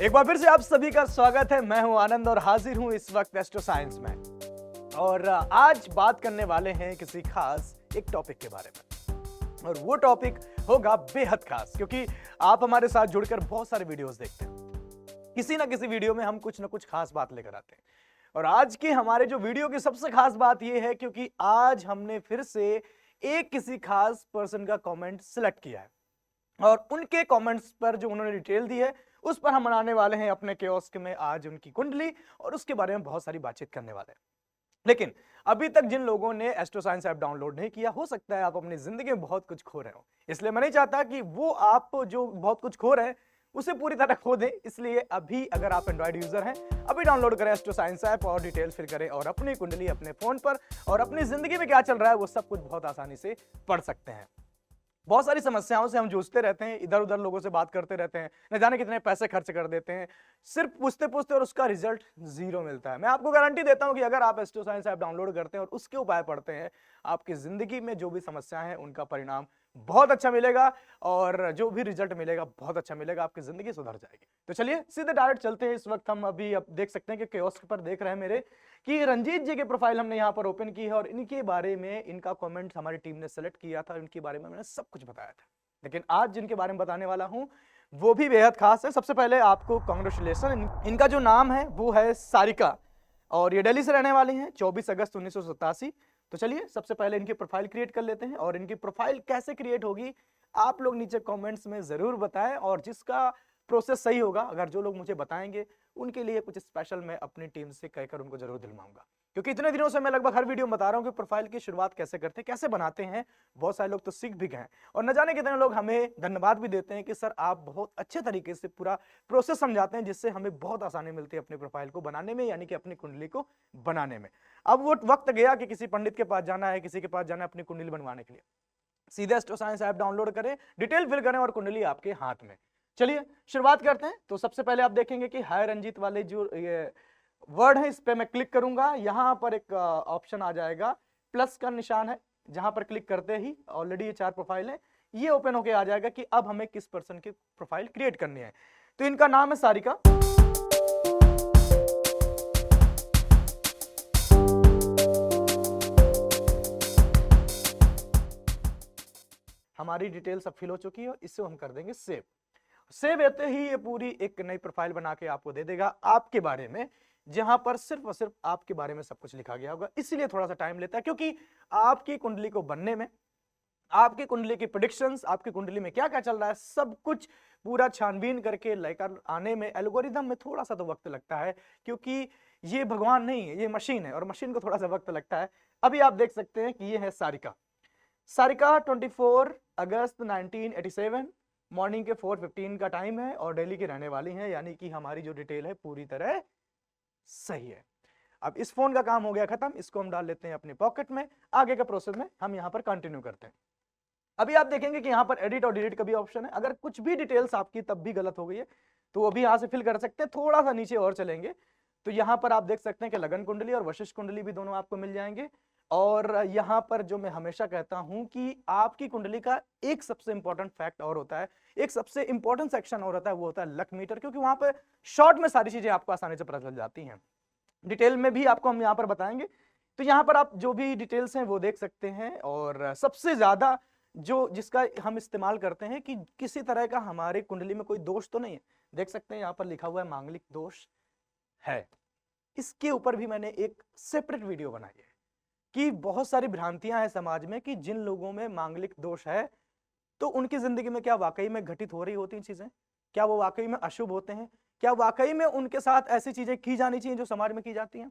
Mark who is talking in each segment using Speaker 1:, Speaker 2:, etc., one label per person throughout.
Speaker 1: एक बार फिर से आप सभी का स्वागत है। मैं हूं आनंद और हाजिर हूं इस वक्त एस्ट्रो साइंस में। और आज बात करने वाले हैं किसी खास एक टॉपिक के बारे में, और वो टॉपिक होगा बेहद खास, क्योंकि आप हमारे साथ जुड़कर बहुत सारे वीडियोस देखते हैं। किसी ना किसी वीडियो में हम कुछ ना कुछ खास बात लेकर आते हैं, और आज के हमारे जो वीडियो की सबसे खास बात यह है क्योंकि आज हमने फिर से एक किसी खास पर्सन का कमेंट सिलेक्ट किया है, और उनके कमेंट्स पर जो उन्होंने डिटेल दी है उस पर हम बनाने वाले हैं अपने कियोस्क में आज उनकी कुंडली, और उसके बारे में बहुत सारी बातचीत करने वाले हैं। लेकिन अभी तक जिन लोगों ने एस्ट्रो साइंस ऐप डाउनलोड नहीं किया, हो सकता है आप अपनी जिंदगी में बहुत कुछ खो रहे हो, इसलिए मैं नहीं चाहता कि वो आप जो बहुत कुछ खो रहे हैं उसे पूरी तरह खो दें। इसलिए अभी अगर आप एंड्रॉइड यूजर हैं, अभी डाउनलोड करें एस्ट्रो साइंस ऐप और डिटेल फिल करें, और अपनी कुंडली अपने फोन पर और अपनी जिंदगी में क्या चल रहा है वो सब कुछ बहुत आसानी से पढ़ सकते हैं। बहुत सारी समस्याओं से हम जूझते रहते हैं, इधर उधर लोगों से बात करते रहते हैं, न जाने कितने पैसे खर्च कर देते हैं सिर्फ पूछते पूछते, और उसका रिजल्ट जीरो मिलता है। मैं आपको गारंटी देता हूं कि अगर आप एस्ट्रो साइंस ऐप डाउनलोड करते हैं और उसके उपाय पढ़ते हैं, आपकी जिंदगी में जो भी समस्या है उनका परिणाम बहुत अच्छा मिलेगा, और जो भी रिजल्ट मिलेगा बहुत अच्छा मिलेगा, आपकी जिंदगी सुधर जाएगी। तो चलिए सीधे डायरेक्ट चलते हैं। इस वक्त हम अभी अब देख सकते हैं कि कियोस्क पर देख रहे हैं मेरे कि रंजीत जी की प्रोफाइल हमने यहाँ पर ओपन की है, और इनके बारे में इनका कमेंट हमारी टीम ने सेलेक्ट किया था, इनके बारे में मैंने सब कुछ बताया था। लेकिन आज जिनके बारे में बताने वाला हूं वो भी बेहद खास है। सबसे पहले आपको कांग्रेचुलेशन, इनका जो नाम है वो है सारिका, और ये दिल्ली से रहने वाली हैं, 24 अगस्त 1987। तो चलिए सबसे पहले इनकी प्रोफाइल क्रिएट कर लेते हैं, और इनकी प्रोफाइल कैसे क्रिएट होगी आप लोग नीचे कमेंट्स में जरूर बताएं, और जिसका प्रोसेस सही होगा, अगर जो लोग मुझे बताएंगे उनके लिए कुछ स्पेशल मैं अपनी टीम से कहकर उनको जरूर दिलवाऊंगा। क्योंकि इतने दिनों से मैं लगभग हर वीडियो में बता रहा हूं कि प्रोफाइल की शुरुआत कैसे करते हैं, कैसे बनाते हैं। बहुत सारे लोग तो सीख भी गए, और न जाने कितने लोग हमें धन्यवाद भी देते हैं कि सर आप बहुत अच्छे तरीके से पूरा प्रोसेस समझाते हैं, जिससे हमें बहुत आसानी मिलती है अपनी प्रोफाइल को बनाने में, यानी कि अपनी कुंडली को बनाने में। अब वो वक्त गया कि किसी पंडित के पास जाना है, किसी के पास जाना है अपनी कुंडली बनवाने के लिए। सीधे एस्ट्रो साइंस ऐप डाउनलोड करें, डिटेल फिल करें, और कुंडली आपके हाथ में। चलिए शुरुआत करते हैं। तो सबसे पहले आप देखेंगे कि हाय रंजीत वाले जो ये वर्ड है, इस पे मैं क्लिक करूंगा। यहां पर एक ऑप्शन आ जाएगा, प्लस का निशान है, जहां पर क्लिक करते ही ऑलरेडी ये 4 प्रोफाइल है, ये ओपन होके आ जाएगा कि अब हमें किस पर्सन की प्रोफाइल क्रिएट करनी है। तो इनका नाम है सारिका। हमारी डिटेल सब फिल हो चुकी है, इससे हम कर देंगे सेव। सेव होते ही ये पूरी एक नई प्रोफाइल बना के आपको दे देगा आपके बारे में, जहां पर सिर्फ और सिर्फ आपके बारे में सब कुछ लिखा गया होगा। इसीलिए थोड़ा सा टाइम लेता है, क्योंकि आपकी कुंडली को बनने में, आपकी कुंडली की प्रेडिक्शंस, आपकी कुंडली में क्या क्या चल रहा है, सब कुछ पूरा छानबीन करके लेकर आने में, एल्गोरिदम में थोड़ा सा तो वक्त लगता है, क्योंकि ये भगवान नहीं है, ये मशीन है, और मशीन को थोड़ा सा वक्त लगता है। अभी आप देख सकते हैं कि ये है सारिका। सारिका 24 अगस्त 1987 मॉर्निंग के 4:15 का टाइम है, और दिल्ली की रहने वाली हैं, यानी कि हमारी जो डिटेल है पूरी तरह सही है। अब इस फोन का काम हो गया खत्म, इसको हम डाल लेते हैं अपने पॉकेट में। आगे का प्रोसेस में हम यहां पर कंटिन्यू करते हैं। अभी आप देखेंगे कि यहां पर एडिट और डिलीट का भी ऑप्शन है। अगर कुछ भी डिटेल्स आपकी तब भी गलत हो गई है तो वो भी यहां से फिल कर सकते हैं। थोड़ा सा नीचे और चलेंगे तो यहां पर आप देख सकते हैं कि लगन कुंडली और वशिष्ठ कुंडली भी दोनों आपको मिल जाएंगे। और यहां पर जो मैं हमेशा कहता हूं कि आपकी कुंडली का एक सबसे इंपॉर्टेंट फैक्ट और होता है, एक सबसे इंपॉर्टेंट सेक्शन और होता है, वो होता है लक मीटर, क्योंकि वहां पर शॉर्ट में सारी चीजें आपको आसानी से पता चल जाती हैं। डिटेल में भी आपको हम यहां पर बताएंगे। तो यहां पर आप जो भी डिटेल्स हैं वो देख सकते हैं, और सबसे ज्यादा जो जिसका हम इस्तेमाल करते हैं कि किसी तरह का हमारी कुंडली में कोई दोष तो नहीं है, देख सकते हैं यहां पर लिखा हुआ है मांगलिक दोष है। इसके ऊपर भी मैंने एक सेपरेट वीडियो बनाई है कि बहुत सारी भ्रांतियां हैं समाज में कि जिन लोगों में मांगलिक दोष है तो उनकी जिंदगी में क्या वाकई में घटित हो रही होती हैं चीजें, क्या वो वाकई में अशुभ होते हैं, क्या वाकई में उनके साथ ऐसी चीजें की जानी चाहिए जो समाज में की जाती हैं।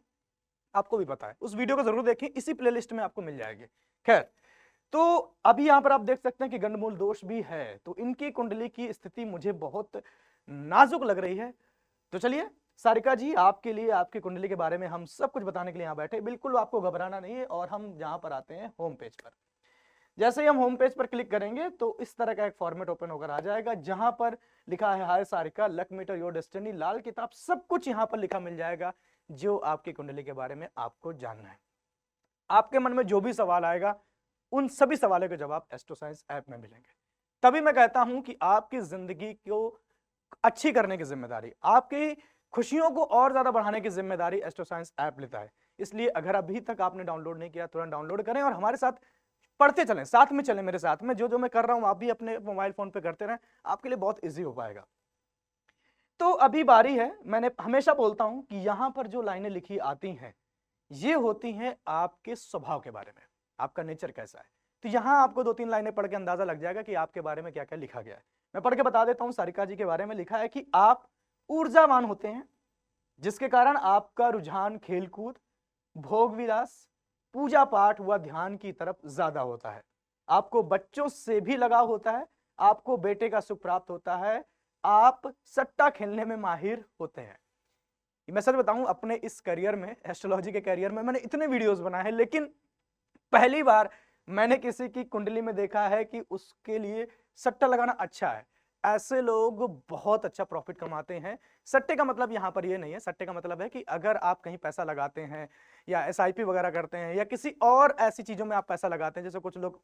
Speaker 1: आपको भी पता है, उस वीडियो को जरूर देखें, इसी प्लेलिस्ट में आपको मिल जाएगी। खैर, तो अभी यहां पर आप देख सकते हैं कि गंडमूल दोष भी है, तो इनकी कुंडली की स्थिति मुझे बहुत नाजुक लग रही है। तो चलिए सारिका जी, आपके लिए आपकी कुंडली के बारे में हम सब कुछ बताने के लिए यहां बैठे, बिल्कुल आपको घबराना नहीं है। और हम यहां पर आते हैं होम पेज पर। जैसे ही हम होम पेज पर क्लिक करेंगे तो इस तरह का एक फॉर्मेट ओपन होकर आ जाएगा, जहां पर लिखा है hi Sarika, luck meter your destiny, Lal Kitab, सब कुछ यहां पर लिखा मिल जाएगा जो आपकी कुंडली के बारे में आपको जानना है। आपके मन में जो भी सवाल आएगा उन सभी सवालों के जवाब एस्ट्रो साइंस ऐप में मिलेंगे। तभी मैं कहता हूं कि आपकी जिंदगी को अच्छी करने की जिम्मेदारी, आपकी खुशियों को और ज्यादा बढ़ाने की जिम्मेदारी एस्ट्रो साइंस ऐप लेता है। इसलिए अगर अभी तक आपने डाउनलोड नहीं किया, तुरंत डाउनलोड करें और हमारे साथ पढ़ते चलें, साथ में चलें मेरे साथ में। जो जो मैं कर रहा हूं आप भी अपने मोबाइल फोन पे करते रहें, आपके लिए बहुत ईजी हो पाएगा। तो अभी बारी है, मैंने हमेशा बोलता हूं कि यहां पर जो लाइनें लिखी आती हैं ये होती हैं आपके स्वभाव के बारे में, आपका नेचर कैसा है। तो यहां आपको 2-3 लाइनें पढ़ के अंदाजा लग जाएगा कि आपके बारे में क्या क्या लिखा गया है। मैं पढ़ के बता देता हूं। सारिका जी के बारे में लिखा है कि आप ऊर्जावान होते हैं, जिसके कारण आपका रुझान खेलकूद, भोग विलास, पूजा पाठ व ध्यान की तरफ ज्यादा होता है। आपको बच्चों से भी लगाव होता है, आपको बेटे का सुख प्राप्त होता है, आप सट्टा खेलने में माहिर होते हैं। मैं सच बताऊं, अपने इस करियर में, एस्ट्रोलॉजी के करियर में मैंने इतने वीडियोस बनाए हैं, लेकिन पहली बार मैंने किसी की कुंडली में देखा है कि उसके लिए सट्टा लगाना अच्छा है। ऐसे लोग बहुत अच्छा प्रॉफिट कमाते हैं। सट्टे का मतलब यहां पर ये नहीं है, सट्टे का मतलब है कि अगर आप कहीं पैसा लगाते हैं या एसआईपी वगैरह करते हैं या किसी और ऐसी चीजों में आप पैसा लगाते हैं, जैसे कुछ लोग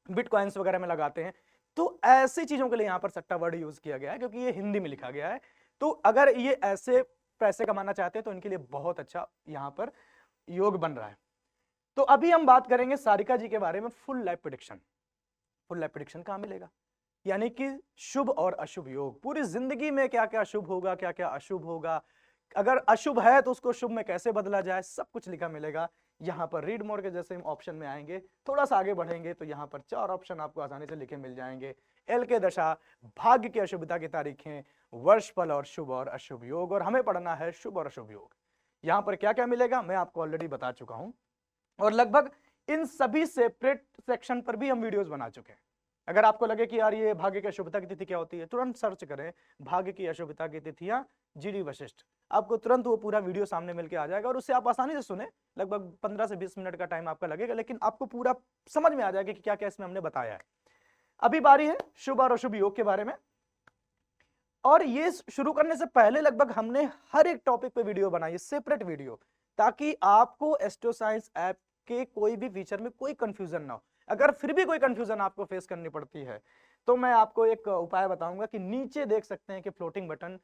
Speaker 1: बिटकॉइंस वगैरह में लगाते हैं, तो ऐसी चीजों के लिए यहां पर सट्टा वर्ड यूज किया गया है, क्योंकि ये हिंदी में लिखा गया है। तो अगर ये ऐसे पैसे कमाना चाहते हैं तो इनके लिए बहुत अच्छा यहां पर योग बन रहा है। तो अभी हम बात करेंगे सारिका जी के बारे में, full life prediction. Full life prediction कहां मिलेगा, यानी कि शुभ और अशुभ योग, पूरी जिंदगी में क्या क्या शुभ होगा, क्या क्या अशुभ होगा, अगर अशुभ है तो उसको शुभ में कैसे बदला जाए, सब कुछ लिखा मिलेगा। यहां पर रीड मोर के जैसे हम ऑप्शन में आएंगे, थोड़ा सा आगे बढ़ेंगे तो यहां पर 4 ऑप्शन आपको आसानी से लिखे मिल जाएंगे। एल के दशा, भाग्य की अशुभता की तारीखें, वर्ष फल और शुभ और अशुभ योग, और हमें पढ़ना है शुभ और अशुभ योग। यहां पर क्या क्या मिलेगा मैं आपको ऑलरेडी बता चुका हूं, और लगभग इन सभी सेपरेट सेक्शन पर भी हम वीडियोस बना चुके हैं। अगर आपको लगे कि यार ये भाग्य की अशुभता की तिथि क्या होती है, तुरंत सर्च करें भाग्य की अशुभता की तिथियां जीडी वशिष्ठ, आपको तुरंत वो पूरा वीडियो सामने मिलके आ जाएगा और उससे आप आसानी से सुने। लगभग 15 से 20 मिनट का टाइम आपका लगेगा, लेकिन आपको पूरा समझ में आ जाएगा कि क्या क्या इसमें हमने बताया है। अभी बारी है शुभ और अशुभ योग के बारे में, और ये शुरू करने से पहले लगभग हमने हर एक टॉपिक पे वीडियो बनाई, सेपरेट वीडियो, ताकि आपको एस्ट्रो साइंस ऐप के कोई भी फीचर में कोई कंफ्यूजन ना हो। अगर फिर भी कोई कंफ्यूजन आपको फेस करनी पड़ती है तो मैं आपको एक उपाय बताऊंगा कि नीचे देख सकते हैं कि फ्लोटिंग बटन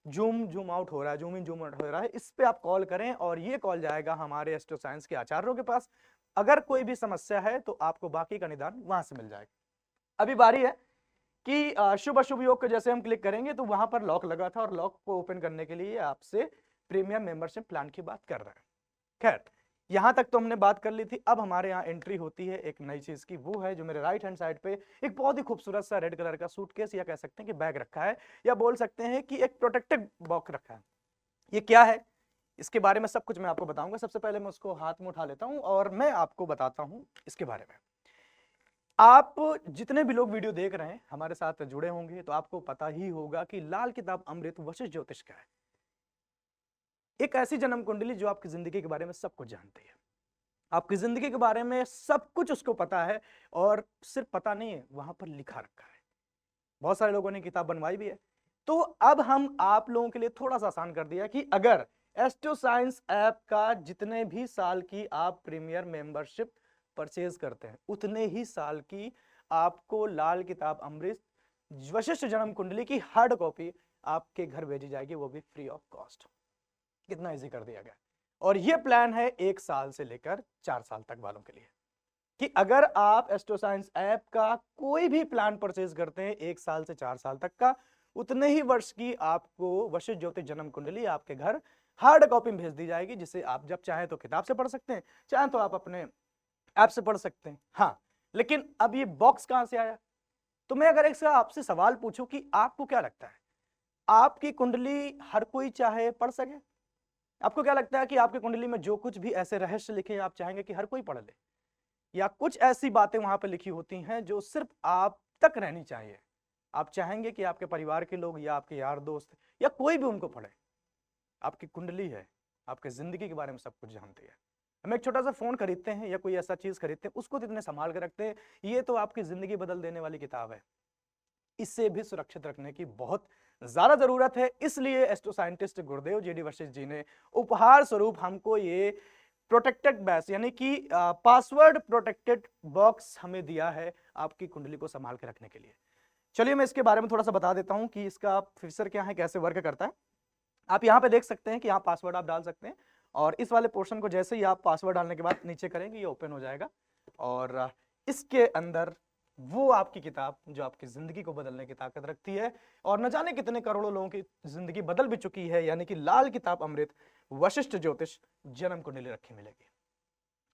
Speaker 1: जूम आउट हो रहा है, जूम इन जूम आउट हो रहा है, इस पे आप कॉल करें और ये कॉल जाएगा हमारे एस्ट्रो साइंस के आचार्यों के पास। अगर कोई भी समस्या है तो आपको बाकी का निदान वहां से मिल जाएगा। अभी बारी है कि शुभ अशुभ योग को जैसे हम क्लिक करेंगे तो वहां पर लॉक लगा था, और लॉक को ओपन करने के लिए आपसे प्रीमियम मेंबरशिप प्लान की बात कर रहे हैं। खैर, यहां तक तो हमने बात कर ली थी। अब हमारे यहाँ एंट्री होती है एक नई चीज की, वो है जो मेरे राइट हैंड साइड पे एक बहुत ही खूबसूरत सा रेड कलर का सूटकेस या कह सकते हैं कि बैग रखा है, या बोल सकते हैं कि एक प्रोटेक्टेड बॉक्स रखा है। ये क्या है, इसके बारे में सब कुछ मैं आपको बताऊंगा। सबसे पहले मैं उसको हाथ में उठा लेता हूं और मैं आपको बताता हूं इसके बारे में। आप जितने भी लोग वीडियो देख रहे हैं हमारे साथ जुड़े होंगे तो आपको पता ही होगा कि लाल किताब अमृत वशिष्ठ ज्योतिष का है, एक ऐसी जन्म कुंडली जो आपकी जिंदगी के बारे में सब कुछ जानती है, आपकी जिंदगी के बारे में सब कुछ उसको पता है, और सिर्फ पता नहीं है, वहां पर लिखा रखा है। बहुत सारे लोगों ने किताब बनवाई भी है। तो अब हम आप लोगों के लिए थोड़ा सा आसान कर दिया कि अगर एस्ट्रो साइंस ऐप का जितने भी साल की आप प्रीमियर मेंबरशिप परचेज करते हैं, उतने ही साल की आपको लाल किताब अमृत वशिष्ठ जन्म कुंडली की हार्ड कॉपी आपके घर भेजी जाएगी, वो भी फ्री ऑफ कॉस्ट। कितना इजी कर दिया गया। और ये प्लान है 1 साल से लेकर 4 साल तक वालों के लिए, कि अगर आप एस्ट्रो साइंस ऐप का कोई भी प्लान परचेज करते हैं 1 साल से 4 साल तक का, उतने ही वर्ष की आपको वशिष्ठ ज्योतिष जन्म कुंडली आपके घर हार्ड कॉपी में भेज दी जाएगी, जिसे आप जब चाहें तो किताब से पढ़ सकते हैं, चाहे तो आप अपने ऐप से पढ़ सकते हैं। हाँ, लेकिन अब ये बॉक्स कहां से आया, तो मैं अगर एक आपसे सवाल पूछूं कि आपको क्या लगता है, आपकी कुंडली हर कोई चाहे पढ़ सके? आपको क्या लगता है कि आपकी कुंडली में जो कुछ भी ऐसे रहस्य लिखे हैं आप चाहेंगे कि हर कोई पढ़ ले, या कुछ ऐसी बातें वहां पर लिखी होती हैं जो सिर्फ आप तक रहनी चाहिए, आप चाहेंगे कि आपके परिवार के लोग या आपके यार दोस्त या कोई भी उनको पढ़े? आपकी कुंडली है, आपके जिंदगी के बारे में सब कुछ जानती है। हम एक छोटा सा फोन खरीदते हैं या कोई ऐसा चीज खरीदते हैं, उसको तो इतने संभाल के रखते हैं, ये तो आपकी जिंदगी बदल देने वाली किताब है, इससे भी सुरक्षित रखने की बहुत ज्यादा जरूरत है। इसलिए एस्ट्रो साइंटिस्ट गुरुदेव जीडी वशिष्ठ जी ने उपहार स्वरूप हमको ये प्रोटेक्टेड बैस यानी कि पासवर्ड प्रोटेक्टेड बॉक्स हमें दिया है आपकी कुंडली को संभाल के रखने के लिए। चलिए मैं इसके बारे में थोड़ा सा बता देता हूं कि इसका फीचर क्या है, कैसे वर्क करता है। आप यहाँ पे देख सकते हैं कि यहाँ पासवर्ड आप डाल सकते हैं, और इस वाले पोर्शन को जैसे ही आप पासवर्ड डालने के बाद नीचे करेंगे ये ओपन हो जाएगा, और इसके अंदर वो आपकी किताब जो आपकी जिंदगी को बदलने की ताकत रखती है, और न जाने कितने करोड़ों लोगों की जिंदगी बदल भी चुकी है, यानी कि लाल किताब अमृत वशिष्ठ ज्योतिष जन्म कुंडली रखी मिलेगी।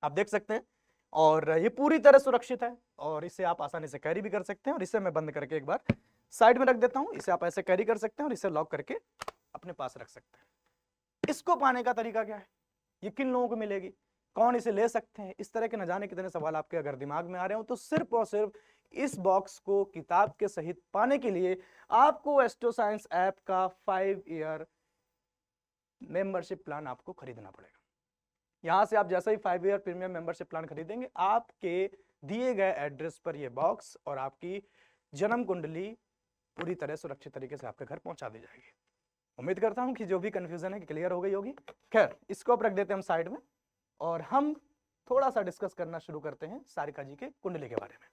Speaker 1: आप देख सकते हैं, और ये पूरी तरह सुरक्षित है, और इसे आप आसानी से कैरी भी कर सकते हैं। और इसे मैं बंद करके एक बार साइड में रख देता हूं। इसे आप ऐसे कैरी कर सकते हैं और इसे लॉक करके अपने पास रख सकते हैं। इसको पाने का तरीका क्या है, ये किन लोगों को मिलेगी, कौन इसे ले सकते हैं, इस तरह के न जाने कितने सवाल आपके अगर दिमाग में आ रहे हो, तो सिर्फ और सिर्फ इस बॉक्स को किताब के सहित पाने के लिए आपको एस्ट्रो साइंस ऐप का 5 ईयर मेंबरशिप प्लान आपको खरीदना पड़ेगा। यहां से आप जैसे ही 5 ईयर प्रीमियम मेंबरशिप प्लान खरीदेंगे, आपके दिए गए एड्रेस पर यह बॉक्स और आपकी जन्म कुंडली पूरी तरह सुरक्षित तरीके से आपके घर पहुंचा दी जाएगी। उम्मीद करता हूं कि जो भी कंफ्यूजन है कि क्लियर हो गई होगी। खैर, इसको अब रख देते हैं हम साइड में, और हम थोड़ा सा डिस्कस करना शुरू करते हैं सारिका जी के कुंडली के बारे में।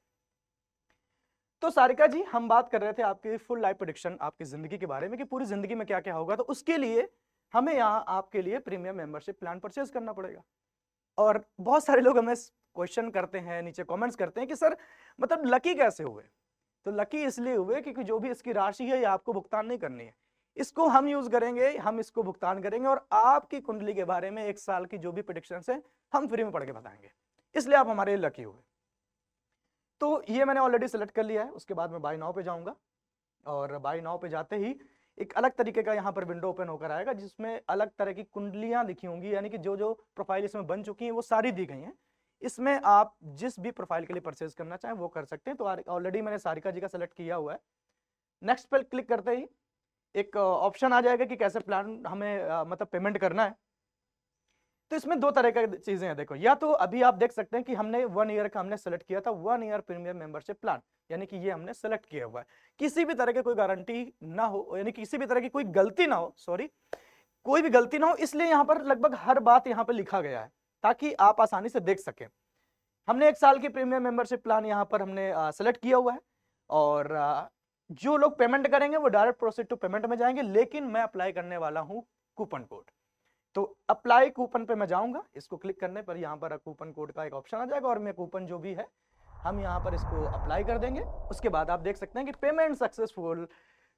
Speaker 1: तो सारिका जी, हम बात कर रहे थे आपकी फुल लाइफ प्रेडिक्शन, आपकी जिंदगी के बारे में कि पूरी जिंदगी में क्या क्या होगा। तो उसके लिए हमें यहाँ आपके लिए प्रीमियम मेंबरशिप प्लान परचेज करना पड़ेगा। और बहुत सारे लोग हमें क्वेश्चन करते हैं, नीचे कमेंट्स करते हैं कि सर मतलब लकी कैसे हुए। तो लकी इसलिए हुए क्योंकि जो भी इसकी राशि है ये आपको भुगतान नहीं करनी है, इसको हम यूज करेंगे, हम इसको भुगतान करेंगे, और आपकी कुंडली के बारे में 1 साल की जो भी प्रेडिक्शंस है हम फ्री में पढ़ के बताएंगे। इसलिए आप हमारे लिए लकी हुए। तो ये मैंने ऑलरेडी सेलेक्ट कर लिया है। उसके बाद मैं बाय नाउ पे जाऊंगा, और बाय नाउ पे जाते ही एक अलग तरीके का यहाँ पर विंडो ओपन होकर आएगा, जिसमें अलग तरह की कुंडलियां लिखी होंगी, यानी कि जो जो प्रोफाइल इसमें बन चुकी हैं वो सारी दी गई हैं। इसमें आप जिस भी प्रोफाइल के लिए परचेज करना चाहें वो कर सकते हैं। तो ऑलरेडी मैंने सारिका जी का सेलेक्ट किया हुआ है। नेक्स्ट पर क्लिक करते ही एक ऑप्शन आ जाएगा कि कैसे प्लान हमें मतलब पेमेंट करना है। तो इसमें 2 तरह की चीजें हैं। देखो, या तो अभी आप देख सकते हैं कि हमने 1 ईयर का हमने सेलेक्ट किया था, 1 ईयर प्रीमियम मेंबरशिप प्लान, यानी कि ये हमने सेलेक्ट किया हुआ है। किसी भी तरह की कोई गारंटी ना हो, यानी किसी भी तरह की कोई गलती ना हो, सॉरी कोई भी गलती ना हो, इसलिए यहाँ पर लगभग हर बात यहाँ पर लिखा गया है ताकि आप आसानी से देख सकें। हमने 1 साल की प्रीमियम मेंबरशिप प्लान यहाँ पर हमने सेलेक्ट किया हुआ है, और जो लोग पेमेंट करेंगे वो डायरेक्ट प्रोसीड टू पेमेंट में जाएंगे, लेकिन मैं अप्लाई करने वाला हूं कूपन कोड। तो अप्लाई कूपन पे मैं जाऊंगा, इसको क्लिक करने पर यहाँ पर कूपन कोड का एक ऑप्शन आ जाएगा, और मैं कूपन जो भी है हम यहाँ पर इसको अप्लाई कर देंगे। उसके बाद आप देख सकते हैं कि पेमेंट सक्सेसफुल।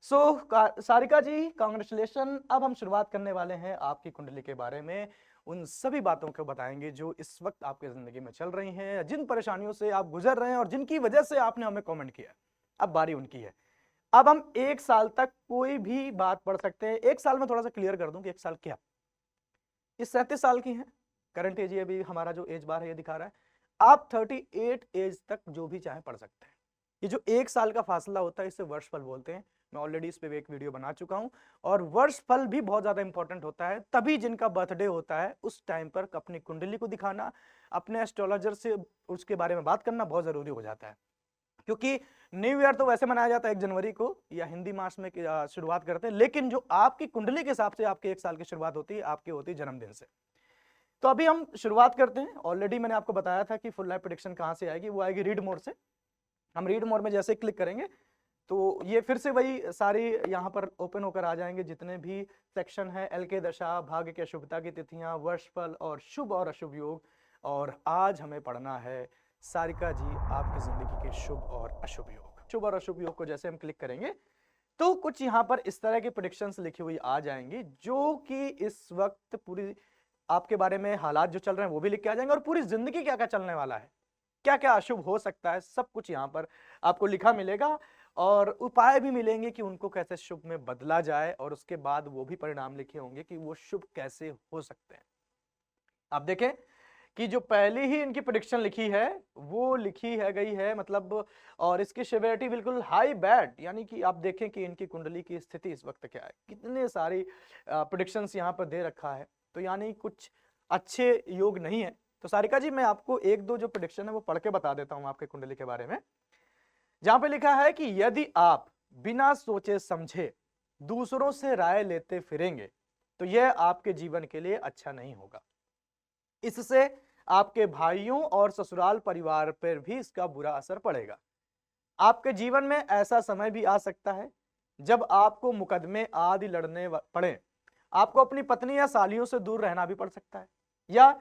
Speaker 1: सो सारिका जी, कांग्रेचुलेशन। अब हम शुरुआत करने वाले हैं आपकी कुंडली के बारे में, उन सभी बातों को बताएंगे जो इस वक्त आपकी जिंदगी में चल रही हैं, जिन परेशानियों से आप गुजर रहे हैं और जिनकी वजह से आपने हमें कमेंट किया। अब बारी उनकी है। अब हम 1 साल तक कोई भी बात पढ़ सकते हैं। 1 साल में थोड़ा सा क्लियर कर दूं कि 1 साल क्या, ये 37 साल की है करंट एज। अभी हमारा जो एज बार है ये दिखा रहा है। आप 38 एज तक जो भी चाहे पढ़ सकते हैं। ये जो 1 साल का फासला होता है इसे वर्षफल बोलते हैं। मैं ऑलरेडी इस पे एक वीडियो बना चुका हूं, और वर्षफल भी बहुत ज्यादा इंपॉर्टेंट होता है। तभी जिनका बर्थडे होता है उस टाइम पर अपनी कुंडली को दिखाना, अपने एस्ट्रोलॉजर से उसके बारे में बात करना बहुत जरूरी हो जाता है। क्योंकि न्यू ईयर तो वैसे मनाया जाता है 1 जनवरी को, या हिंदी मास में शुरुआत करते हैं, लेकिन जो आपकी कुंडली के हिसाब से आपके 1 साल की शुरुआत होती है, आपकी होती है जन्मदिन से। तो अभी हम शुरुआत करते हैं। ऑलरेडी मैंने आपको बताया था कि फुल लाइफ प्रेडिक्शन कहां से आएगी, वो आएगी रीड मोड से। हम रीड मोड में जैसे क्लिक करेंगे तो ये फिर से वही सारी यहाँ पर ओपन होकर आ जाएंगे, जितने भी सेक्शन है, एल के दशा, भाग्य की अशुभता की तिथियां, वर्षफल और शुभ और अशुभ योग। और आज हमें पढ़ना है सारिका जी आपकी जिंदगी के शुभ और अशुभ योग। शुभ और अशुभ योग को जैसे हम क्लिक करेंगे तो कुछ यहाँ पर इस तरह की प्रेडिक्शंस लिखी हुई आ जाएंगी, जो कि इस वक्त पूरी आपके बारे में हालात जो चल रहे हैं वो भी लिख के आ जाएंगे, और पूरी जिंदगी क्या क्या चलने वाला है, क्या क्या अशुभ हो सकता है, सब कुछ यहाँ पर आपको लिखा मिलेगा। और उपाय भी मिलेंगे कि उनको कैसे शुभ में बदला जाए, और उसके बाद वो भी परिणाम लिखे होंगे कि वो शुभ कैसे हो सकते हैं। आप देखें कि जो पहली ही इनकी प्रेडिक्शन लिखी है वो लिखी है गई है मतलब, और इसकी सिवियरिटी बिल्कुल हाई बैड, यानी कि आप देखें कि इनकी कुंडली की स्थिति इस वक्त क्या है, कितने सारी प्रेडिक्शंस यहाँ पर दे रखा है। तो यानी कुछ अच्छे योग नहीं है। तो सारिका जी, मैं आपको 1-2 जो प्रेडिक्शन है वो पढ़ के बता देता हूं आपके कुंडली के बारे में, जहां पे लिखा है कि यदि आप बिना सोचे समझे दूसरों से राय लेते फिरेंगे तो यह आपके जीवन के लिए अच्छा नहीं होगा। इससे आपके भाइयों और ससुराल परिवार पर भी इसका बुरा असर पड़ेगा। आपके जीवन में ऐसा समय भी आ सकता है जब आपको मुकदमे आदि लड़ने पड़े, आपको अपनी पत्नी या सालियों से दूर रहना भी पड़ सकता है या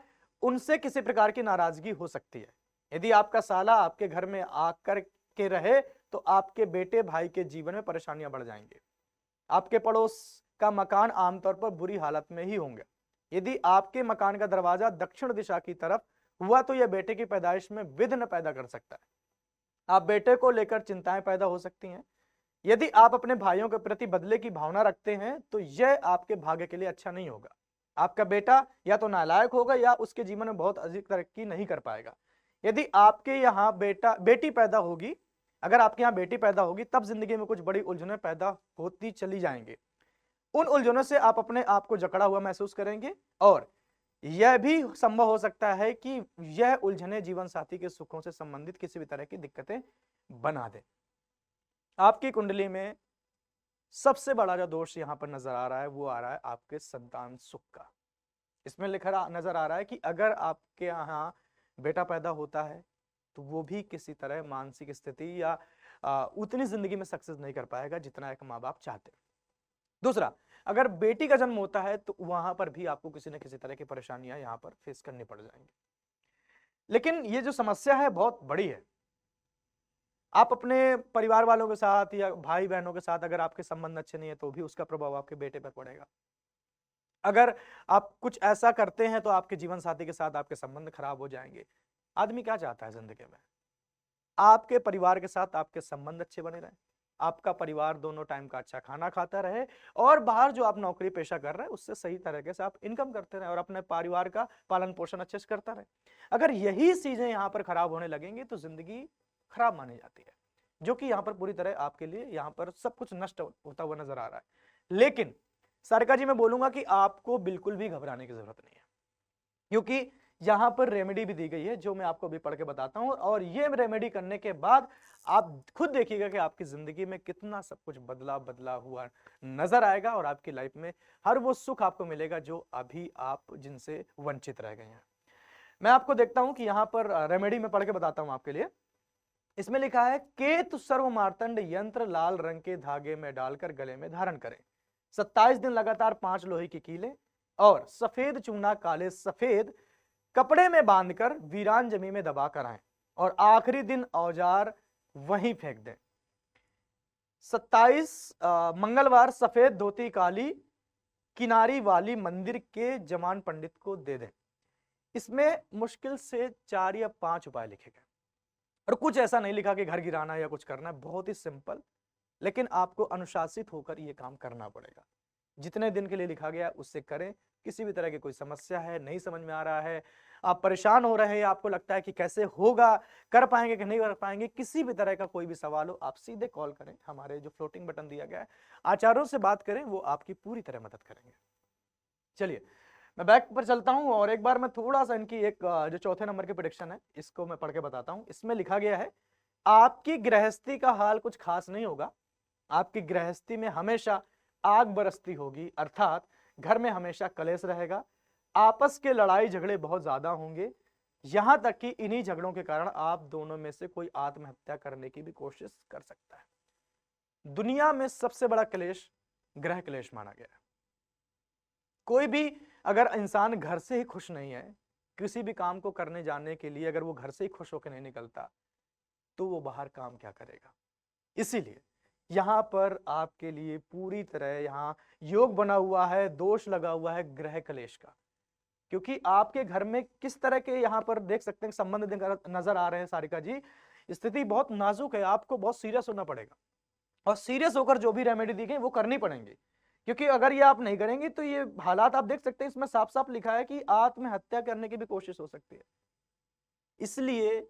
Speaker 1: उनसे किसी प्रकार की नाराजगी हो सकती है। यदि आपका साला आपके घर में आकर के रहे तो आपके बेटे भाई के जीवन में परेशानियां बढ़ जाएंगे। आपके पड़ोस का मकान आमतौर पर बुरी हालत में ही होंगे। यदि आपके मकान का दरवाजा दक्षिण दिशा की तरफ हुआ तो यह बेटे की पैदाइश में विघ्न पैदा कर सकता है। आप बेटे को लेकर चिंताएं पैदा हो सकती हैं। यदि आप अपने भाइयों के प्रति बदले की भावना रखते हैं तो यह आपके भाग्य के लिए अच्छा नहीं होगा। आपका बेटा या तो नालायक होगा या उसके जीवन में बहुत अधिक तरक्की नहीं कर पाएगा। यदि आपके यहाँ बेटी पैदा होगी, अगर आपके यहाँ बेटी पैदा होगी तब जिंदगी में कुछ बड़ी उलझनें पैदा होती चली जाएंगी। उन उलझनों से आप अपने आप को जकड़ा हुआ महसूस करेंगे और यह भी संभव हो सकता है कि यह उलझने जीवन साथी के सुखों से संबंधित किसी भी तरह की दिक्कतें बना दे। आपकी कुंडली में सबसे बड़ा जो दोष यहां पर नजर आ रहा है वो आ रहा है आपके संतान सुख का। इसमें लिखा नजर आ रहा है कि अगर आपके यहाँ बेटा पैदा होता है तो वो भी किसी तरह मानसिक स्थिति या उतनी जिंदगी में सक्सेस नहीं कर पाएगा जितना एक माँ बाप चाहते हैं। दूसरा, अगर बेटी का जन्म होता है तो वहां पर भी आपको किसी न किसी तरह की परेशानियां यहां पर फेस करनी पड़ जाएंगी। लेकिन ये जो समस्या है बहुत बड़ी है। आप अपने परिवार वालों के साथ या भाई बहनों के साथ अगर आपके संबंध अच्छे नहीं है तो भी उसका प्रभाव आपके बेटे पर पड़ेगा। अगर आप कुछ ऐसा करते हैं तो आपके जीवन साथी के साथ आपके संबंध खराब हो जाएंगे। आदमी क्या चाहता है जिंदगी में? आपके परिवार के साथ आपके संबंध अच्छे बने रहें, आपका परिवार दोनों टाइम का अच्छा खाना खाता रहे और बाहर जो आप नौकरी पेशा कर रहे हैं उससे सही तरीके से आप इनकम करते रहे और अपने परिवार का पालन पोषण अच्छे से करता रहे। अगर यही चीजें यहाँ पर खराब होने लगेंगी तो जिंदगी खराब मानी जाती है, जो कि यहाँ पर पूरी तरह आपके लिए यहाँ पर सब कुछ नष्ट होता हुआ नजर आ रहा है। लेकिन सारिका जी मैं बोलूंगा कि आपको बिल्कुल भी घबराने की जरूरत नहीं है, क्योंकि यहां पर रेमेडी भी दी गई है जो मैं आपको अभी पढ़ के बताता हूं और ये रेमेडी करने के बाद आप खुद देखिएगा कि आपकी जिंदगी में कितना सब कुछ बदला हुआ नजर आएगा और आपकी लाइफ में हर वो सुख आपको मिलेगा जो अभी आप जिनसे वंचित रह गए हैं। मैं आपको देखता हूं कि यहां पर रेमेडी में पढ़ के बताता हूं आपके लिए। इसमें लिखा है केतु सर्व मार्तंड यंत्र लाल रंग के धागे में डालकर गले में धारण करें। 27 दिन लगातार 5 लोहे की कीलें और सफेद चूना काले सफेद कपड़े में बांधकर वीरान जमीन में दबा कर आए और आखिरी दिन औजार वहीं फेंक दें। 27 मंगलवार सफेद धोती काली किनारी वाली मंदिर के जमान पंडित को दे दें। इसमें मुश्किल से 4 या 5 उपाय लिखे गए और कुछ ऐसा नहीं लिखा कि घर गिराना या कुछ करना है, बहुत ही सिंपल, लेकिन आपको अनुशासित होकर यह काम करना पड़ेगा। जितने दिन के लिए लिखा गया उससे करें। किसी भी तरह की कोई समस्या है, नहीं समझ में आ रहा है, आप परेशान हो रहे हैं, आपको लगता है कि कैसे होगा, कर पाएंगे कि नहीं कर पाएंगे, किसी भी तरह का कोई भी सवाल हो आप सीधे कॉल करें। हमारे जो फ्लोटिंग बटन दिया गया है, आचार्यों से बात करें, वो आपकी पूरी तरह मदद करेंगे। चलिए मैं बैक पर चलता हूं और एक बार मैं थोड़ा सा इनकी एक जो चौथे नंबर की प्रेडिक्शन है इसको मैं पढ़ के बताता हूं। इसमें लिखा गया है आपकी गृहस्थी का हाल कुछ खास नहीं होगा। आपकी गृहस्थी में हमेशा आग बरसती होगी, अर्थात घर में हमेशा कलेश रहेगा। आपस के लड़ाई झगड़े बहुत ज्यादा होंगे, यहां तक कि इन्हीं झगड़ों के कारण आप दोनों में से कोई आत्महत्या करने की भी कोशिश कर सकता है। दुनिया में सबसे बड़ा क्लेश गृह क्लेश माना गया है। कोई भी अगर इंसान घर से ही खुश नहीं है, किसी भी काम को करने जाने के लिए अगर वो घर से ही खुश होकर नहीं निकलता तो वो बाहर काम क्या करेगा। इसीलिए यहां पर आपके लिए पूरी तरह यहां योग बना हुआ है, दोष लगा हुआ है गृह क्लेश का, क्योंकि आपके घर में किस तरह के यहां पर देख सकते हैं संबंध नजर आ रहे हैं। सारिका जी स्थिति बहुत नाजुक है, आपको बहुत सीरियस होना पड़ेगा और सीरियस होकर जो भी रेमेडी दी गई वो करनी पड़ेंगी, क्योंकि अगर ये आप नहीं करेंगे तो ये हालात आप देख सकते हैं। इसमें साफ साफ लिखा है कि आत्महत्या करने की भी कोशिश हो सकती है। इसलिए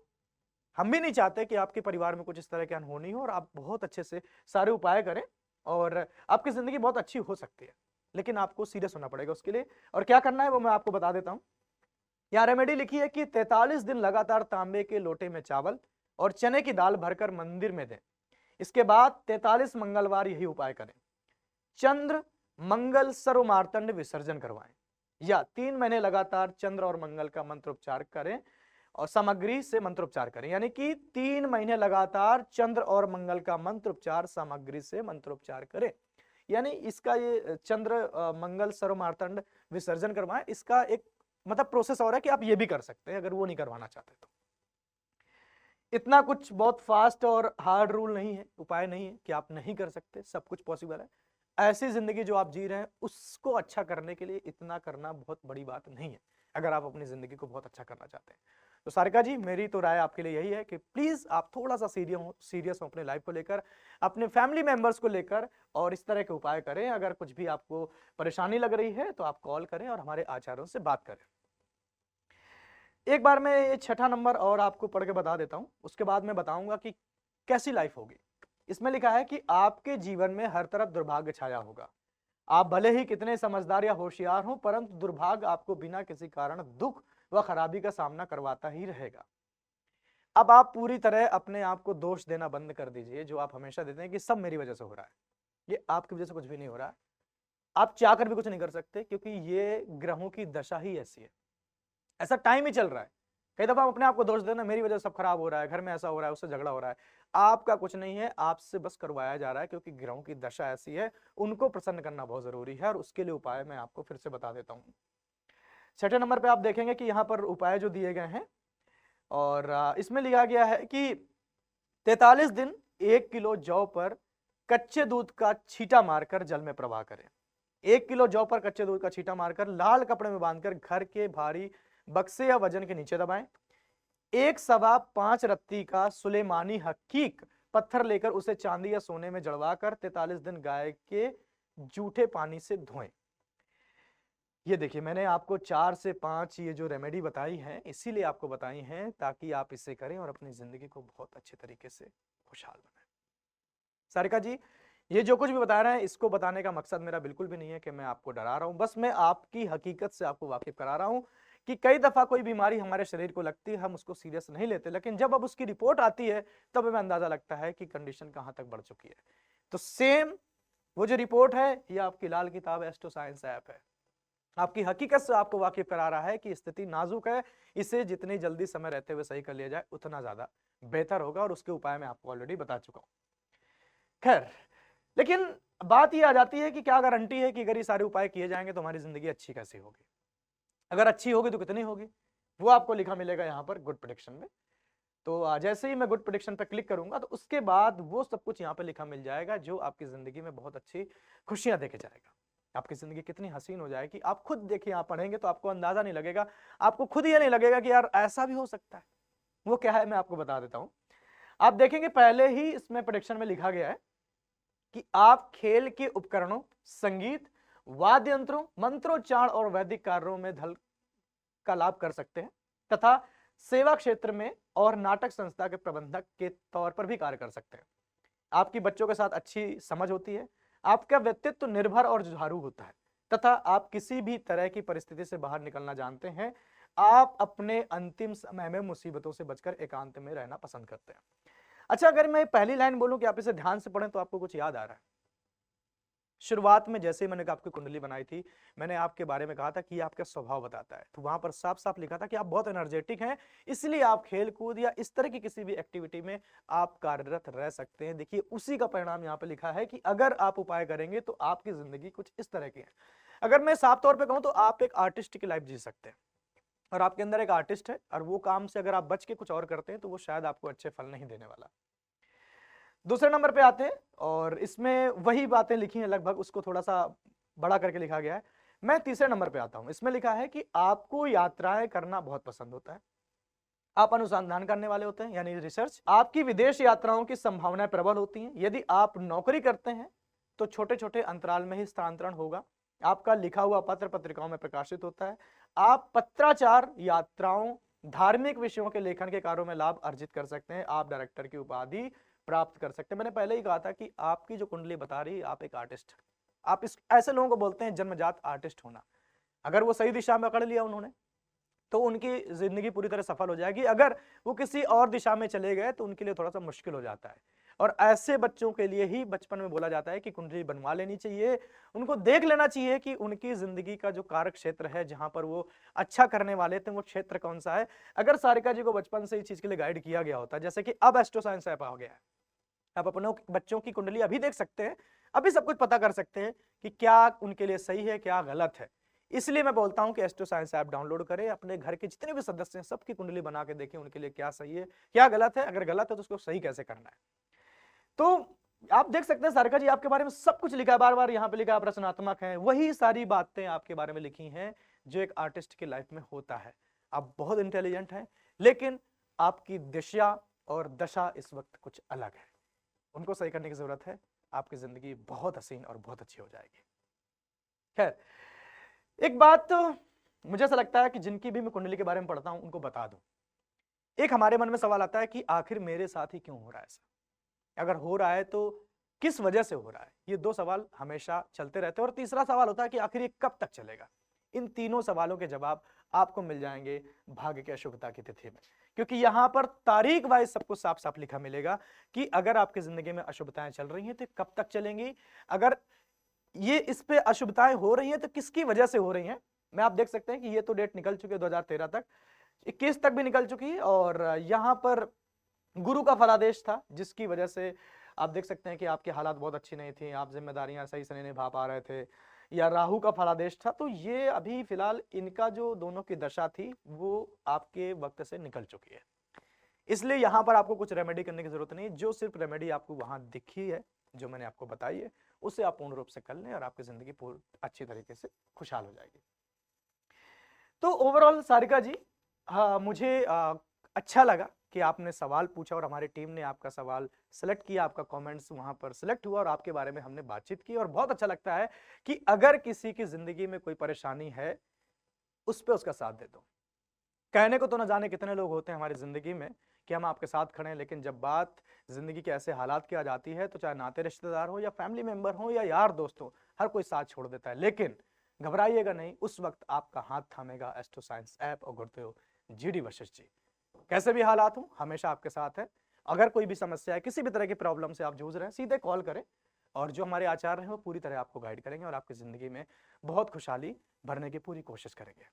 Speaker 1: हम भी नहीं चाहते कि आपके परिवार में कुछ इस तरह की अनहोनी हो और आप बहुत अच्छे से सारे उपाय करें और आपकी जिंदगी बहुत अच्छी हो सकती है, लेकिन आपको सीरियस होना पड़ेगा उसके लिए। और क्या करना है वो मैं आपको बता देता हूं। यहाँ रेमेडी लिखी है कि 43 दिन लगातार तांबे के लोटे में चावल और चने की दाल भरकर मंदिर में दें। इसके बाद 43 मंगलवार यही उपाय करें। चंद्र मंगल सर्व मार्तंड विसर्जन करवाएं या 3 महीने लगातार चंद्र और मंगल का मंत्रोच्चार करें और सामग्री से मंत्रोच्चार करें, यानी कि 3 महीने लगातार चंद्र और मंगल का मंत्रोच्चार सामग्री से मंत्रोच्चार करें। यानी इसका ये चंद्र मंगल सर्व मार्तंड विसर्जन करवाएं, इसका एक मतलब प्रोसेस और है कि आप ये भी कर सकते हैं अगर वो नहीं करवाना चाहते तो। इतना कुछ बहुत फास्ट और हार्ड रूल नहीं है, उपाय नहीं है कि आप नहीं कर सकते, सब कुछ पॉसिबल है। ऐसी जिंदगी जो आप जी रहे हैं उसको अच्छा करने के लिए इतना करना बहुत बड़ी बात नहीं है, अगर आप अपनी जिंदगी को बहुत अच्छा करना चाहते हैं। तो सारिका जी, मेरी तो राय आपके लिए यही है कि प्लीज आप थोड़ा सा सीरियस हो अपने लाइफ को लेकर, अपने फैमिली मेंबर्स को लेकर, और इस तरह के उपाय करें। अगर कुछ भी आपको परेशानी लग रही है तो आप कॉल करें और हमारे आचार्यों से बात करें। एक बार मैं ये 6ठा नंबर और आपको पढ़ के बता देता हूं, उसके बाद मैं बताऊंगा कि कैसी लाइफ होगी। इसमें लिखा है कि आपके जीवन में हर तरफ दुर्भाग्य छाया होगा। आप भले ही कितने समझदार या होशियार हो, परंतु दुर्भाग्य आपको बिना किसी कारण दुख व खराबी का सामना करवाता ही रहेगा। अब आप पूरी तरह अपने आप को दोष देना बंद कर दीजिए, जो आप हमेशा देते हैं कि सब मेरी वजह से हो रहा है। ये आपकी वजह से कुछ भी नहीं हो रहा है, आप चाहकर भी कुछ नहीं कर सकते, क्योंकि ये ग्रहों की दशा ही ऐसी है, ऐसा टाइम ही चल रहा है। कई दफा हम अपने आप को दोष देना, मेरी वजह से सब खराब हो रहा है, घर में ऐसा हो रहा है, उससे झगड़ा हो रहा है। आपका कुछ नहीं है, आपसे बस करवाया जा रहा है, क्योंकि ग्रहों की दशा ऐसी है, उनको प्रसन्न करना बहुत जरूरी है, और उसके लिए उपाय मैं आपको फिर से बता देता हूं। 6ठे नंबर पे आप देखेंगे कि यहाँ पर उपाय जो दिए गए हैं, और इसमें लिखा गया है कि 43 दिन 1 किलो जौ पर कच्चे दूध का छींटा मारकर जल में प्रवाह करें। 1 किलो जौ पर कच्चे दूध का छींटा मारकर लाल कपड़े में बांधकर घर के भारी बक्से या वजन के नीचे दबाएं। 1.25 रत्ती का सुलेमानी हकीक पत्थर लेकर उसे चांदी या सोने में जड़वाकर 43 दिन गाय के जूठे पानी से धोएं। ये देखिए, मैंने आपको 4 से 5 ये जो रेमेडी बताई है, इसीलिए आपको बताई हैं ताकि आप इसे करें और अपनी जिंदगी को बहुत अच्छे तरीके से खुशहाल बनाएं। सारिका जी, ये जो कुछ भी बता रहे हैं, इसको बताने का मकसद मेरा बिल्कुल भी नहीं है कि मैं आपको डरा रहा हूं, बस मैं आपकी हकीकत से आपको वाकिफ करा रहा हूं कि कई दफा कोई बीमारी हमारे शरीर को लगती है, हम उसको सीरियस नहीं लेते, लेकिन जब अब उसकी रिपोर्ट आती है तब हमें अंदाजा लगता है कि कंडीशन कहां तक बढ़ चुकी है। तो सेम वो जो रिपोर्ट है, ये आपकी लाल किताब एस्ट्रो साइंस ऐप है, आपकी हकीकत से आपको वाकिफ करा रहा है कि स्थिति नाजुक है, इसे जितनी जल्दी समय रहते हुए सही कर लिया जाए उतना ज्यादा बेहतर होगा, और उसके उपाय मैं आपको ऑलरेडी बता चुका हूं। खैर, लेकिन बात ये आ जाती है कि क्या गारंटी है कि अगर ये सारे उपाय किए जाएंगे तो हमारी जिंदगी अच्छी कैसे होगी, अगर अच्छी होगी तो कितनी होगी, वो आपको लिखा मिलेगा यहाँ पर गुड प्रेडिक्शन में। तो जैसे ही मैं गुड प्रेडिक्शन पर क्लिक करूंगा तो उसके बाद वो सब कुछ यहाँ पे लिखा मिल जाएगा, जो आपकी जिंदगी में बहुत अच्छी खुशियां देके जाएगा। आपकी जिंदगी कितनी हसीन हो जाएगी, आप खुद देखिए, आप पढ़ेंगे तो आपको अंदाजा नहीं लगेगा, आपको खुद ये नहीं लगेगा कि यार ऐसा भी हो सकता है। वो क्या है मैं आपको बता देता हूं। आप देखेंगे पहले ही इसमें प्रेडिक्शन में लिखा गया है कि आप खेल के उपकरणों, संगीत, वाद्य यंत्रों, मंत्रोच्चार और वैदिक कार्यों में धन का लाभ कर सकते हैं, तथा सेवा क्षेत्र में और नाटक संस्था के प्रबंधक के तौर पर भी कार्य कर सकते हैं। आपकी बच्चों के साथ अच्छी समझ होती है, आपका व्यक्तित्व निर्भर और जुझारू होता है, तथा आप किसी भी तरह की परिस्थिति से बाहर निकलना जानते हैं। आप अपने अंतिम समय में मुसीबतों से बचकर एकांत में रहना पसंद करते हैं। अच्छा, अगर मैं पहली लाइन बोलूं कि आप इसे ध्यान से पढ़ें तो आपको कुछ याद आ रहा है। शुरुआत में जैसे ही मैंने आपकी कुंडली बनाई थी, मैंने आपके बारे में कहा था कि ये आपका स्वभाव बताता है, तो वहां पर साफ साफ लिखा था कि आप बहुत एनर्जेटिक हैं, इसलिए आप खेल कूद या इस तरह की किसी भी एक्टिविटी में आप कार्यरत रह सकते हैं। देखिए, उसी का परिणाम यहाँ पे लिखा है कि अगर आप उपाय करेंगे तो आपकी जिंदगी कुछ इस तरह की है। अगर मैं साफ तौर पर कहूं तो आप एक आर्टिस्ट की लाइफ जी सकते हैं, और आपके अंदर एक आर्टिस्ट है, और वो काम से अगर आप बच के कुछ और करते हैं तो वो शायद आपको अच्छे फल नहीं देने वाला। दूसरे नंबर पे आते हैं, और इसमें वही बातें लिखी हैं लगभग, उसको थोड़ा सा बड़ा करके लिखा गया है। मैं तीसरे नंबर पे आता हूं। इसमें लिखा है कि आपको यात्राएं करना बहुत पसंद होता है, आप अनुसंधान करने वाले होते हैं, यानी रिसर्च, आपकी विदेश यात्राओं की संभावनाएं प्रबल होती हैं। यदि आप नौकरी करते हैं तो छोटे छोटे अंतराल में ही स्थानांतरण होगा। आपका लिखा हुआ पत्र पत्रिकाओं में प्रकाशित होता है। आप पत्राचार, यात्राओं, धार्मिक विषयों के लेखन के कार्यों में लाभ अर्जित कर सकते हैं। आप डायरेक्टर की उपाधि प्राप्त कर सकते हैं। मैंने पहले ही कहा था कि आपकी जो कुंडली बता रही है, आप एक आर्टिस्ट, आप इस ऐसे लोगों को बोलते हैं जन्मजात आर्टिस्ट होना। अगर वो सही दिशा में पकड़ लिया उन्होंने तो उनकी जिंदगी पूरी तरह सफल हो जाएगी। अगर वो किसी और दिशा में चले गए तो उनके लिए थोड़ा सा मुश्किल हो जाता है। और ऐसे बच्चों के लिए ही बचपन में बोला जाता है कि कुंडली बनवा लेनी चाहिए। उनको देख लेना चाहिए कि उनकी जिंदगी का जो कार्य क्षेत्र है, जहां पर वो अच्छा करने वाले थे, वो क्षेत्र कौन सा है। अगर सारिका जी को बचपन से इस चीज के लिए गाइड किया गया होता, जैसे कि अब एस्ट्रो साइंस ऐप आ गया है, आप अपने बच्चों की कुंडली अभी देख सकते हैं, अभी सब कुछ पता कर सकते हैं कि क्या उनके लिए सही है, क्या गलत है। इसलिए मैं बोलता हूं कि एस्ट्रो साइंस ऐप डाउनलोड करें, अपने घर के जितने भी सदस्य हैं सबकी कुंडली बना के देखें, उनके लिए क्या सही है, क्या गलत है। अगर गलत है तो उसको सही कैसे करना है। तो आप देख सकते हैं सारिका जी आपके बारे में सब कुछ लिखा है, बार बार यहाँ पे लिखा है आप रचनात्मक हैं, वही सारी बातें आपके बारे में लिखी हैं जो एक आर्टिस्ट की लाइफ में होता है। आप बहुत इंटेलिजेंट हैं, लेकिन आपकी दिशा और दशा इस वक्त कुछ अलग है, उनको सही करने की जरूरत है। आपकी जिंदगी बहुत हसीन और बहुत अच्छी हो जाएगी। खैर, एक बात तो मुझे ऐसा लगता है कि जिनकी भी मैं कुंडली के बारे में पढ़ता हूं उनको बता दूं। एक हमारे मन में सवाल आता है कि आखिर मेरे साथ ही क्यों हो रहा है ऐसा, अगर हो रहा है तो किस वजह से हो रहा है। ये दो सवाल हमेशा चलते रहते हैं। और तीसरा सवाल होता है कि आखिर ये कब तक चलेगा। इन तीनों सवालों के जवाब आपको मिल जाएंगे भाग्य की अशुभता की तिथि में, क्योंकि यहां पर तारीख वाइज सबको साफ साफ लिखा मिलेगा कि अगर आपकी जिंदगी में अशुभताएं चल रही हैं तो कब तक चलेंगी, अगर ये इस पे अशुभताएं हो रही हैं तो किसकी वजह से हो रही हैं। मैं आप देख सकते हैं कि ये तो डेट निकल चुकी है 2013 तक, 21 तक भी निकल चुकी है। और यहां पर गुरु का फलादेश था, जिसकी वजह से आप देख सकते हैं कि आपकी हालात बहुत अच्छी नहीं थी, आप जिम्मेदारियां सही से नहीं निभा पा रहे थे, या राहु का फलादेश था। तो ये अभी फिलहाल इनका जो दोनों की दशा थी वो आपके वक्त से निकल चुकी है। इसलिए यहां पर आपको कुछ रेमेडी करने की जरूरत नहीं, जो सिर्फ रेमेडी आपको वहां दिखी है, जो मैंने आपको बताई है, उसे आप पूर्ण रूप से कर लें और आपकी जिंदगी पूरी अच्छी तरीके से खुशहाल हो जाएगी। तो ओवरऑल सारिका जी, मुझे अच्छा लगा कि आपने सवाल पूछा और हमारी टीम ने आपका सवाल सिलेक्ट किया, आपका कमेंट्स वहां पर सिलेक्ट हुआ और आपके बारे में हमने बातचीत की। और बहुत अच्छा लगता है कि अगर किसी की जिंदगी में कोई परेशानी है, उस पर उसका साथ दे दो। कहने को तो न जाने कितने लोग होते हैं हमारी जिंदगी में कि हम आपके साथ खड़े हैं, लेकिन जब बात जिंदगी के ऐसे हालात की आ जाती है तो चाहे नाते रिश्तेदार हो या फैमिली मेंबर हो या यार दोस्त हो, हर कोई साथ छोड़ देता है। लेकिन घबराइएगा नहीं, उस वक्त आपका हाथ थामेगा एस्ट्रो साइंस ऐप और गुरुदेव GD वशिष्ठ जी। कैसे भी हालात हो, हमेशा आपके साथ है। अगर कोई भी समस्या है, किसी भी तरह की प्रॉब्लम से आप जूझ रहे हैं, सीधे कॉल करें और जो हमारे आचार्य हैं वो पूरी तरह आपको गाइड करेंगे और आपकी जिंदगी में बहुत खुशहाली भरने की पूरी कोशिश करेंगे।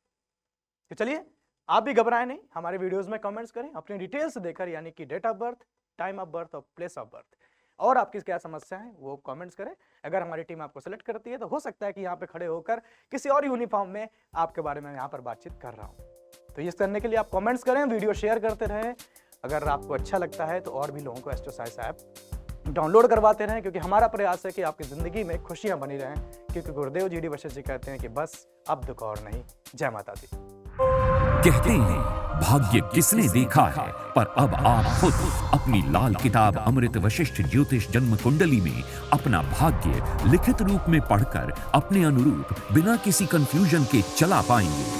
Speaker 1: तो चलिए, आप भी घबराएं नहीं, हमारे वीडियोस में कमेंट्स करें अपनी डिटेल्स देकर, यानी कि date of birth, time of birth और प्लेस ऑफ बर्थ, और आपकी क्या समस्या है वो कमेंट्स करें। अगर हमारी टीम आपको सेलेक्ट करती है तो हो सकता है कि यहाँ पे खड़े होकर किसी और यूनिफॉर्म में आपके बारे में यहाँ पर बातचीत कर रहा हूँ। तो इस करने के लिए आप कमेंट्स करें, वीडियो शेयर करते रहें। अगर आपको अच्छा लगता है तो और भी लोगों को एस्ट्रो साइंस ऐप डाउनलोड करवाते रहें, क्योंकि हमारा प्रयास है कि आपकी जिंदगी में खुशियां बनी रहें, क्योंकि गुरुदेव GD वशिष्ठ जी कहते हैं कि बस अब दुख और नहीं। जय माता दी।
Speaker 2: कहते हैं भाग्य किसने देखा है, पर अब आप खुद अपनी लाल किताब अमृत वशिष्ठ ज्योतिष जन्म कुंडली में अपना भाग्य लिखित रूप में पढ़कर अपने अनुरूप बिना किसी कंफ्यूजन के चला पाएंगे।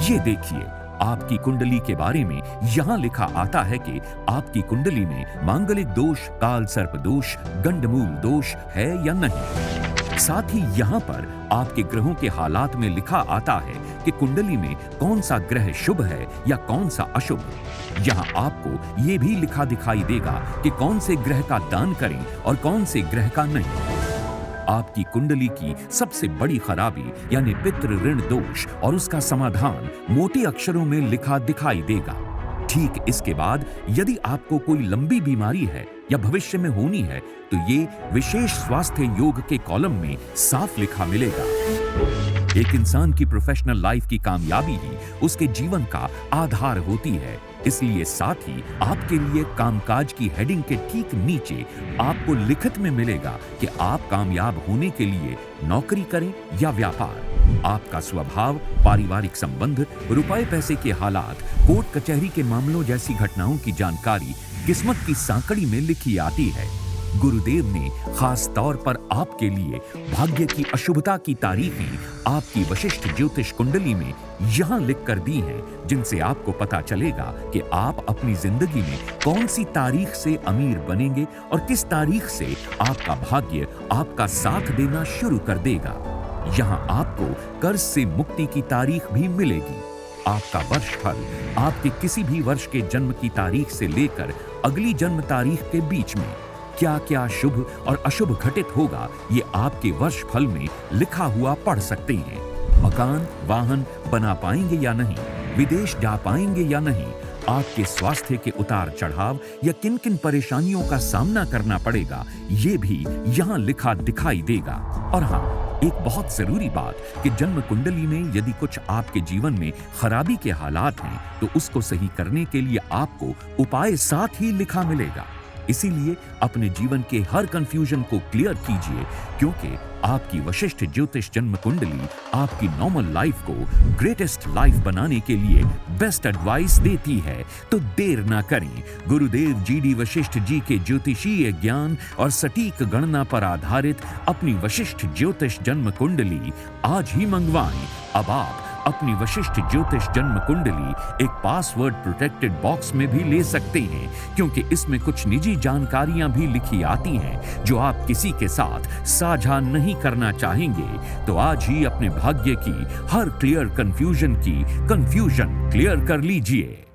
Speaker 2: ये देखिए, आपकी कुंडली के बारे में यहाँ लिखा आता है कि आपकी कुंडली में मांगलिक दोष, काल सर्प दोष, गंडमूल दोष है या नहीं। साथ ही यहाँ पर आपके ग्रहों के हालात में लिखा आता है कि कुंडली में कौन सा ग्रह शुभ है या कौन सा अशुभ। यहाँ आपको ये भी लिखा दिखाई देगा कि कौन से ग्रह का दान करें और कौन से ग्रह का नहीं। आपकी कुंडली की सबसे बड़ी खराबी यानी पितृ ऋण दोष और उसका समाधान मोटे अक्षरों में लिखा दिखाई देगा। ठीक इसके बाद यदि आपको कोई लंबी बीमारी है या भविष्य में होनी है तो ये विशेष स्वास्थ्य योग के कॉलम में साफ लिखा मिलेगा। एक इंसान की प्रोफेशनल लाइफ की कामयाबी ही उसके जीवन का आधार होती है, इसलिए साथ ही आपके लिए कामकाज की हेडिंग के ठीक नीचे आपको लिखित में मिलेगा कि आप कामयाब होने के लिए नौकरी करें या व्यापार। आपका स्वभाव, पारिवारिक संबंध, रुपए पैसे के हालात, कोर्ट कचहरी के मामलों जैसी घटनाओं की जानकारी किस्मत की सांकड़ी में लिखी आती है। गुरुदेव ने खास तौर पर आपके लिए भाग्य की अशुभता की तारीखें आपकी वशिष्ठ ज्योतिष कुंडली में यहाँ लिख कर दी हैं, जिनसे आपको पता चलेगा कि आप अपनी जिंदगी में कौन सी तारीख से अमीर बनेंगे और किस तारीख से आपका भाग्य आपका साथ देना शुरू कर देगा। यहाँ आपको कर्ज से मुक्ति की तारीख भी मिलेगी। आपका वर्षफल आपके किसी भी वर्ष के जन्म की तारीख से लेकर अगली जन्म तारीख के बीच में क्या क्या शुभ और अशुभ घटित होगा, ये आपके वर्ष फल में लिखा हुआ पढ़ सकते हैं। मकान, वाहन बना पाएंगे या नहीं, विदेश जा पाएंगे या नहीं, आपके स्वास्थ्य के उतार चढ़ाव या किन किन परेशानियों का सामना करना पड़ेगा, ये भी यहाँ लिखा दिखाई देगा। और हाँ, एक बहुत जरूरी बात कि जन्म कुंडली में यदि कुछ आपके जीवन में खराबी के हालात हैं तो उसको सही करने के लिए आपको उपाय साथ ही लिखा मिलेगा। इसीलिए अपने जीवन के हर कंफ्यूजन को क्लियर कीजिए, क्योंकि आपकी वशिष्ठ ज्योतिष जन्म कुंडली आपकी नॉर्मल लाइफ को ग्रेटेस्ट लाइफ बनाने के लिए बेस्ट एडवाइस देती है। तो देर ना करें, गुरुदेव GD वशिष्ठ जी के ज्योतिषीय ज्ञान और सटीक गणना पर आधारित अपनी वशिष्ठ ज्योतिष जन्म कुंडली आज ही मंगवाएं। अब आप अपनी वशिष्ठ ज्योतिष जन्म कुंडली एक पासवर्ड प्रोटेक्टेड बॉक्स में भी ले सकते हैं, क्योंकि इसमें कुछ निजी जानकारियां भी लिखी आती हैं जो आप किसी के साथ साझा नहीं करना चाहेंगे। तो आज ही अपने भाग्य की हर क्लियर कंफ्यूजन की कंफ्यूजन क्लियर कर लीजिए।